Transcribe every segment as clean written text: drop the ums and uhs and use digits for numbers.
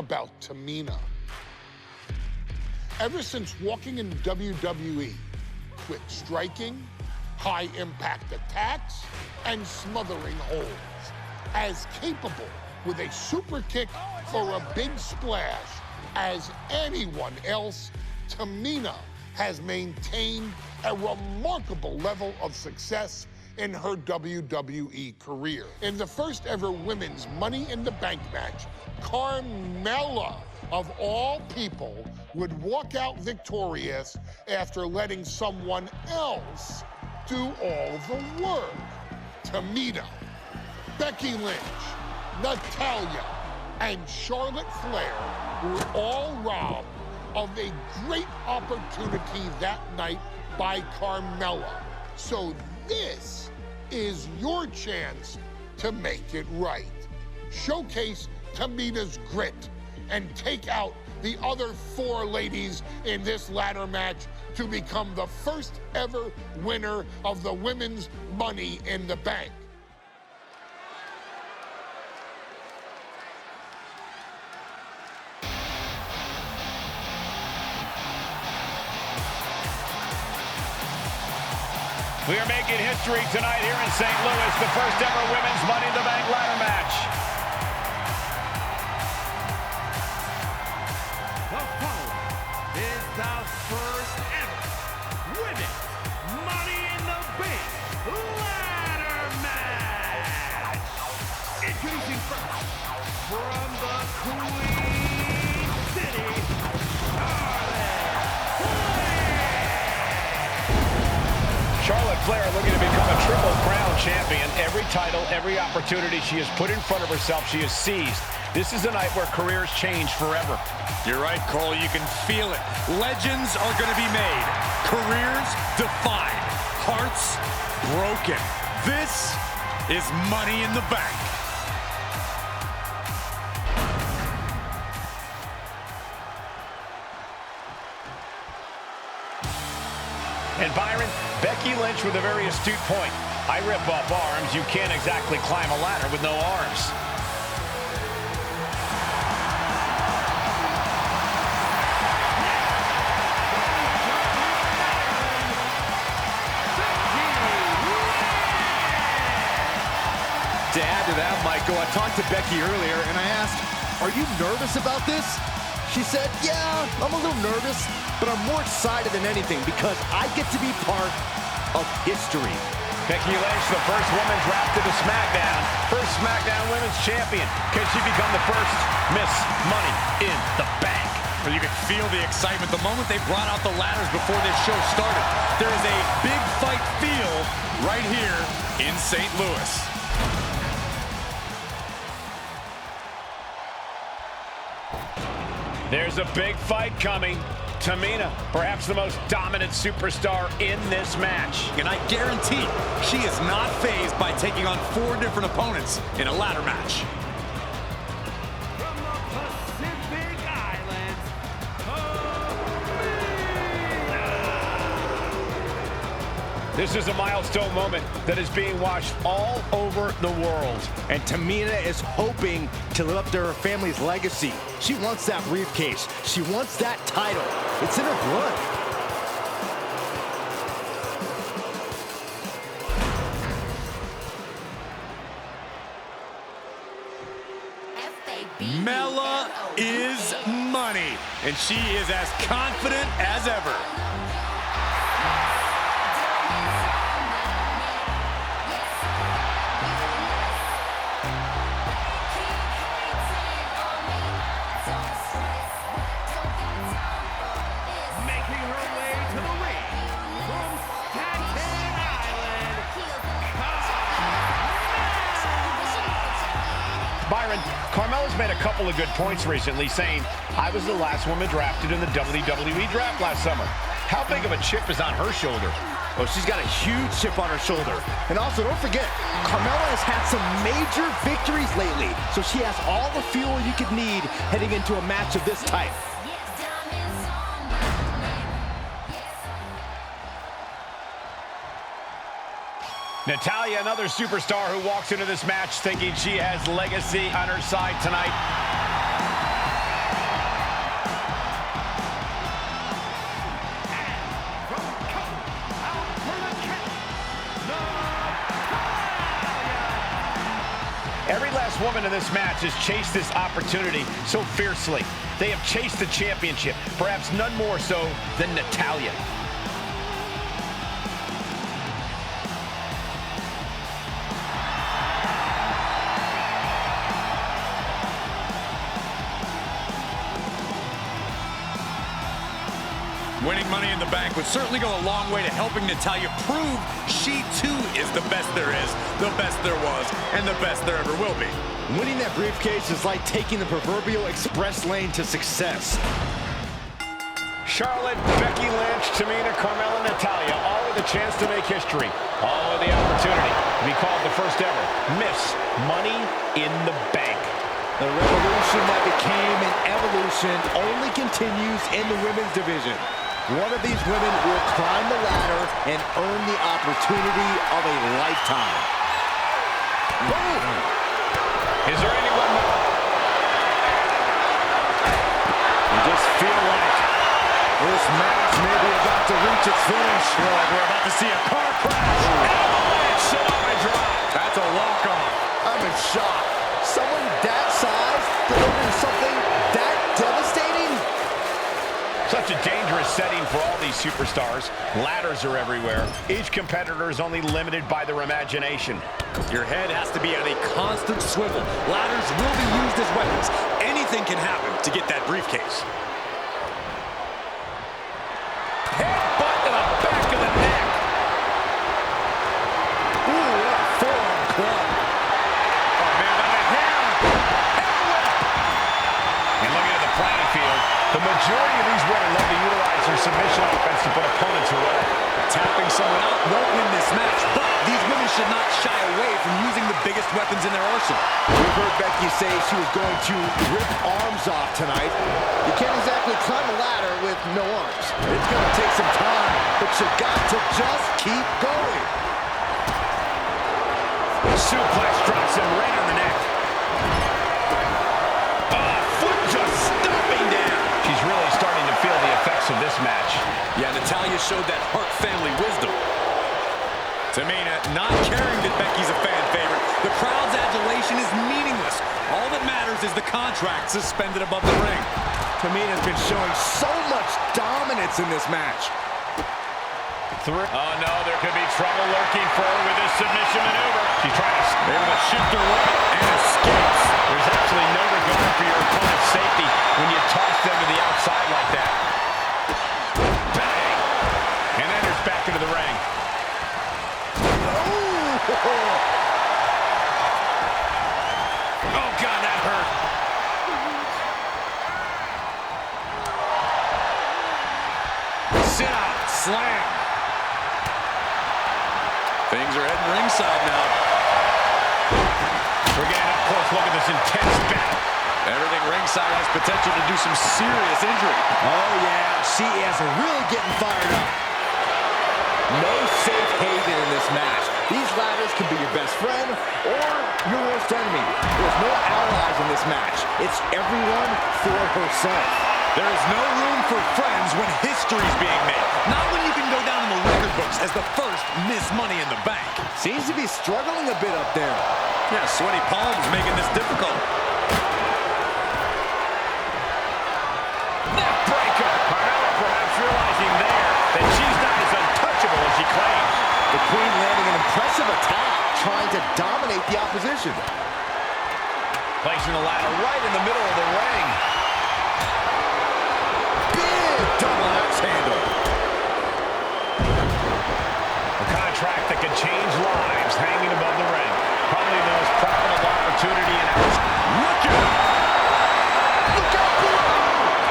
about Tamina. Ever since walking in WWE, quick striking, high-impact attacks, and smothering holds. As capable with a super kick or a big splash as anyone else, Tamina has maintained a remarkable level of success in her WWE career. In the first ever women's Money in the Bank match, Carmella, of all people, would walk out victorious after letting someone else do all the work. Tamina, Becky Lynch, Natalya, and Charlotte Flair were all robbed of a great opportunity that night by Carmella. So this is your chance to make it right. Showcase Tamina's grit and take out the other 4 ladies in this ladder match to become the first ever winner of the women's Money in the Bank. We are making history tonight here in St. Louis, the first ever women's Money in the Bank ladder match. The following is the first ever women's Money in the Bank ladder match. Introducing first, from the Queen City, Charlotte Flair looking to become a Triple Crown champion. Every title, every opportunity she has put in front of herself, she has seized. This is a night where careers change forever. You're right, Cole. You can feel it. Legends are going to be made. Careers defined. Hearts broken. This is Money in the Bank. And Byron, Becky Lynch with a very astute point. I rip up arms. You can't exactly climb a ladder with no arms. To add to that, Michael, I talked to Becky earlier and I asked, are you nervous about this? She said, yeah, I'm a little nervous, but I'm more excited than anything because I get to be part of history. Becky Lynch, the first woman drafted to SmackDown. First SmackDown Women's Champion. Can she become the first Miss Money in the Bank? Well, you could feel the excitement the moment they brought out the ladders before this show started. There is a big fight feel right here in St. Louis. There's a big fight coming. Tamina, perhaps the most dominant superstar in this match. And I guarantee she is not fazed by taking on 4 different opponents in a ladder match. from the Pacific Islands, This is a milestone moment that is being watched all over the world. And Tamina is hoping to live up to her family's legacy. She wants that briefcase. She wants that title. It's in her blood. Mella is money, and she is as confident as ever. making her way to the ring from Staten Island, Byron, Carmella's made a couple of good points recently, saying, I was the last woman drafted in the WWE draft last summer. How big of a chip is on her shoulder? Oh, she's got a huge chip on her shoulder. And also, don't forget, Carmella has had some major victories lately, so she has all the fuel you could need heading into a match of this type. Natalya, another superstar who walks into this match thinking she has legacy on her side tonight. woman in this match has chased this opportunity so fiercely. They have chased the championship, perhaps none more so than Natalya. Winning Money in the Bank would certainly go a long way to helping Natalya prove she too is the best there is, the best there was, and the best there ever will be. Winning that briefcase is like taking the proverbial express lane to success. Charlotte, Becky Lynch, Tamina, Carmella, Natalya, all with a chance to make history. All with the opportunity to be called the first ever Miss Money in the Bank. The revolution that became an evolution only continues in the women's division. One of these women will climb the ladder and earn the opportunity of a lifetime. Boom! Is there anyone more? You just feel like this match may be about to reach its finish. Like we're about to see a car crash. Avalanche Samoa drop. That's a walk-on. I'm in shock. Someone that size delivering something that devastating? Such a dangerous setting for all these superstars. Ladders are everywhere. Each competitor is only limited by their imagination. Your head has to be on a constant swivel. Ladders will be used as weapons. Anything can happen to get that briefcase. Headbutt to the back of the neck. Ooh, what a forearm club. Oh, man, by the hair. And looking at the playing field, the majority of these women love to utilize their submission offense to put opponents away. Tapping someone out won't win this match, but these women should not shy away from using the biggest weapons in their arsenal. We've heard Becky say she was going to rip arms off tonight. You can't exactly climb a ladder with no arms. It's going to take some time, but you got to just keep going. Suplex drops him right on the neck. Foot just stomping down. She's really starting to feel the effects of this match. Yeah, Natalya showed that Hart family wisdom. Tamina not caring that Becky's a fan favorite. The crowd's adulation is meaningless. All that matters is the contract suspended above the ring. Tamina's been showing so much dominance in this match. Oh no, there could be trouble lurking for her with this submission maneuver. She's trying to able to shift her weight and escapes. There's absolutely no regard for your opponent's safety when you toss them to the outside like that. Bang! And enters back into the ring. Oh God, that hurt. Sit out, slam. Things are heading ringside now. We're getting up close. Look at this intense battle. Everything ringside has potential to do some serious injury. Oh, yeah. She is really getting fired up. No safe haven in this match. These ladders can be your best friend or your worst enemy. There's no allies in this match. It's everyone for herself. There is no room for friends when history's being made. Not when you can go down in the record books as the first Miss Money in the Bank. Seems to be struggling a bit up there. Yeah, sweaty palms making this difficult. Neckbreaker. Carmella perhaps realizing there that she's not as untouchable as she claims. The Queen landing an impressive attack, trying to dominate the opposition. Placing the ladder right in the middle of the ring. Big double axe handle. A contract that could change lives hanging above the ring. Probably the most profitable opportunity in hours. Look out! Look out below!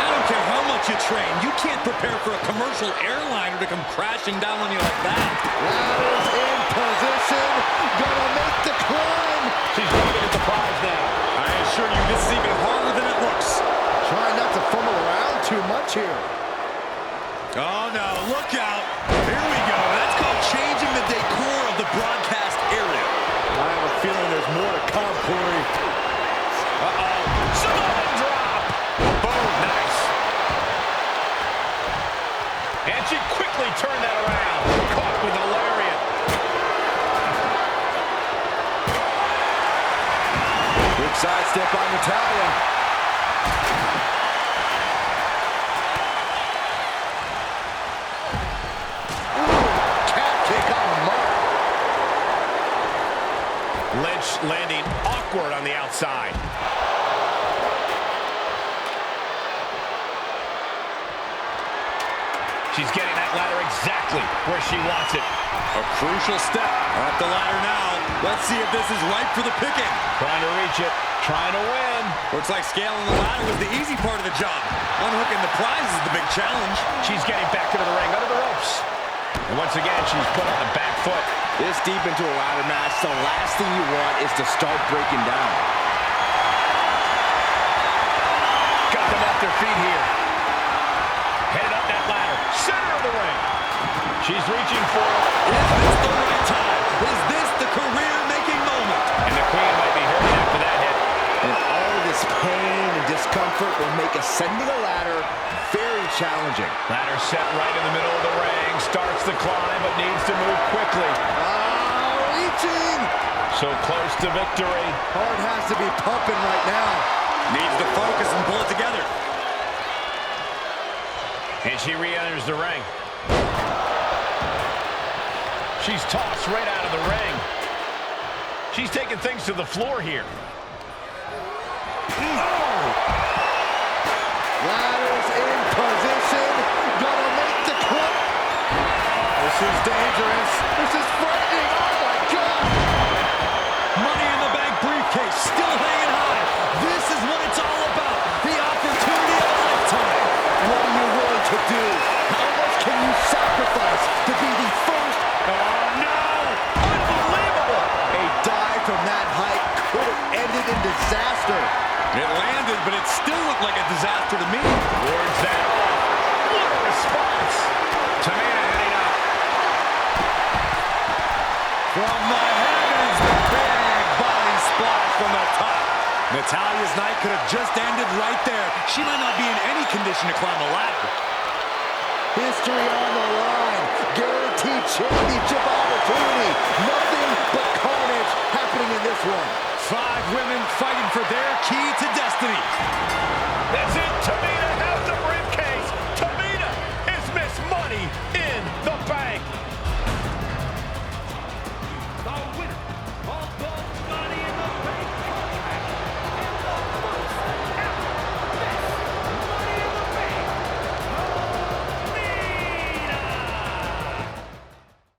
I don't care how much you train. You can't prepare for a commercial airliner to come crashing down on you like that. Ladders in position. Gonna make the climb. She's looking at the prize now. I assure you this is even harder than it looks. Trying not to fumble around too much here. Oh no, look out. Here we go. That's called changing the decor of the broadcast area. I have a feeling there's more to come, Corey. Uh-oh. Samoa drop. Boom. Nice. And she quickly turned that around. Caught with a lariat. With She's getting that ladder exactly where she wants it. A crucial step up the ladder now. Let's see if this is ripe for the picking. Trying to reach it, trying to win. Looks like scaling the ladder was the easy part of the job. Unhooking the prize is the big challenge. She's getting back into the ring, under the ropes. And once again, she's put on the back foot. This deep into a ladder match, the last thing you want is to start breaking down. Got them off their feet here. Headed up that ladder, center of the ring. She's reaching for it. Is this the right time? Is this the career-making moment? And the Queen might be hurting after that hit. And all of this pain and discomfort will make ascending a ladder very challenging. Ladder set right in the middle of the ring. Starts the climb, but needs to move quickly. Reaching! So close to victory. Heart has to be pumping right now. Needs to focus and pull it together. And she re-enters the ring. She's tossed right out of the ring. She's taking things to the floor here. Ladder's in position. Gonna make the cut. This is dangerous. This is frightening. Oh my God. Money in the bank briefcase still hanging high. This is what it's all about. The opportunity of a lifetime. What are you willing to do? How much can you sacrifice to be the first? Oh no! Unbelievable! A dive from that height could have ended in disaster. It landed, but it still looked like a disaster to me. Wards that off. What a response! Tamina heading up. From the heavens, the big body splash from the top. Natalya's night could have just ended right there. She might not be in any condition to climb a ladder. History on the line. Guaranteed championship opportunity. Nothing but carnage happening in this one. 5 women fighting for their key to destiny. That's